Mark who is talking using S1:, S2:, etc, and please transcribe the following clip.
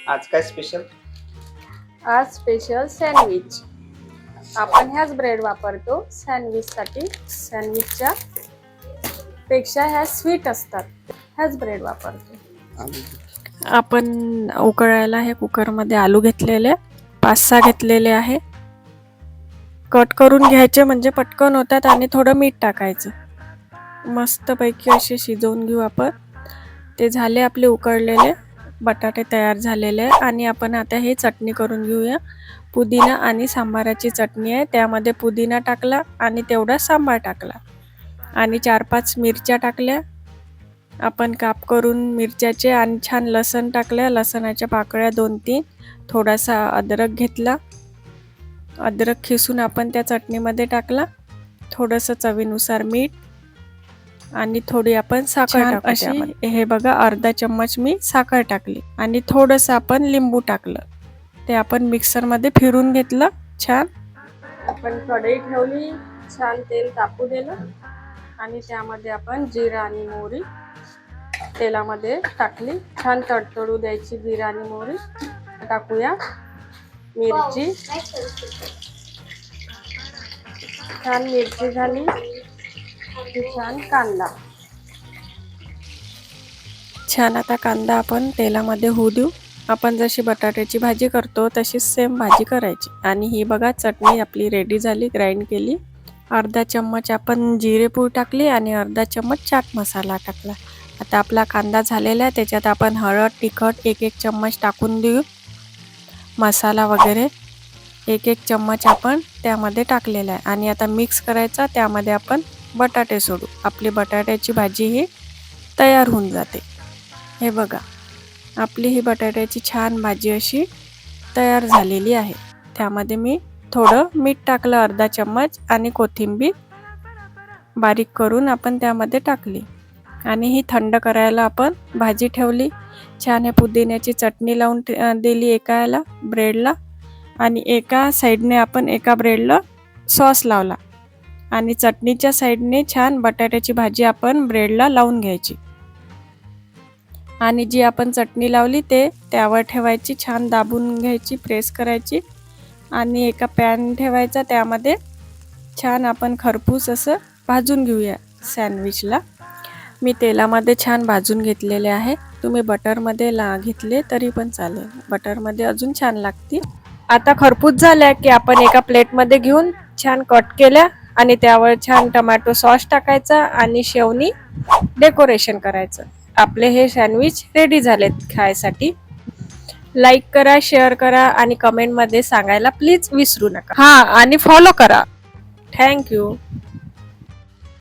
S1: आज काय स्पेशल?
S2: आज स्पेशल सँडविच. आपण ह्याच ब्रेड वापरतो सँडविचसाठी. सँडविचच्या पेक्षा ह्या स्वीट असतात, ह्याच ब्रेड वापरतो. आपण उकळायला हे कुकरमध्ये आलू घेतलेले 5-6 घेतलेले आहे. कट करून घ्यायचे म्हणजे पटकन होतात आणि थोडं मीठ टाकायचं. मस्तपैकी असे शिजवून घेऊ आपण. ते झाले आपले उकळलेले बटाटे तयार झालेले आणि आपण आता हे चटणी करून घेऊया. पुदिना आणि सांबाराची चटणी आहे. त्यामध्ये पुदिना टाकला आणि तेवढा सांबार टाकला आणि 4-5 मिरच्या टाकल्या. आपण काप करून मिरच्याचे आणि छान लसण टाकल्या. लसणाच्या पाकळ्या 2-3. थोडासा अद्रक घेतला. अद्रक खिसून आपण त्या चटणीमध्ये टाकला. थोडंसं चवीनुसार मीठ आणि थोडी आपण साखर टाकू त्यामध्ये. हे बघा अर्धा चम्मच मी साखर टाकली आणि थोडंसं आपण लिंबू टाकलं. ते आपण मिक्सरमध्ये फिरून घेतलं छान. आपण कढई ठेवली, छान तेल तापू दिलं आणि त्यामध्ये आपण जिरा आणि मोहरी तेलामध्ये टाकली. छान तडतडू द्यायची जिरा आणि मोहरी. टाकूया मिरची. छान मिरची झाली की छान कांदा. छान आता कांदा आपण तेलामध्ये होऊ देऊ. आपण जशी बटाट्याची भाजी करतो तशीच सेम भाजी करायची. आणि ही बघा चटणी आपली रेडी झाली, ग्राइंड केली. अर्धा चम्मच आपण जिरेपूड टाकली आणि अर्धा चम्मच चाट मसाला टाकला. आता आपला कांदा झालेला आहे. त्याच्यात आपण हळद, तिखट 1-1 चम्मच टाकून देऊ. मसाला वगैरे 1-1 चम्मच आपण त्यामध्ये टाकलेला आहे आणि आता मिक्स करायचा. त्यामध्ये आपण बटाटे सोडू. आपली बटाट्याची भाजी ही तयार होऊन जाते. हे बघा आपली ही बटाट्याची छान भाजी अशी तयार झालेली आहे. त्यामध्ये मी थोडं मीठ टाकलं अर्धा चम्मच आणि कोथिंबीर बारीक करून आपण त्यामध्ये टाकली आणि ही थंड करायला आपण भाजी ठेवली. छान हे पुदिन्याची चटणी लावून दिली एकाला ब्रेडला आणि एका साईडने आपण एका ब्रेडला सॉस लावला आणि चटणीच्या साईडने छान बटाट्याची भाजी आपण ब्रेडला लावून घ्यायची आणि जी आपण चटणी लावली ते त्यावर ठेवायची. छान दाबून घ्यायची, प्रेस करायची आणि एका पॅन ठेवायचा. त्यामध्ये छान आपण खरपूस असं भाजून घेऊया सँडविचला. मी तेलामध्ये छान भाजून घेतलेले आहे. तुम्ही बटरमध्ये घेतले तरी पण चालेल. बटरमध्ये अजून छान लागते. आता खरपूस झाल्या की आपण एका प्लेटमध्ये घेऊन छान कट केल्या आणि त्यावर छान टोमॅटो सॉस टाकायचा आणि शेवनी डेकोरेशन करायचं. आपले हे सँडविच रेडी झालेत खायसाठी. लाईक करा, शेअर करा आणि कमेंटमध्ये सांगायला प्लीज विसरू नका. आणि फॉलो करा. थँक्यू.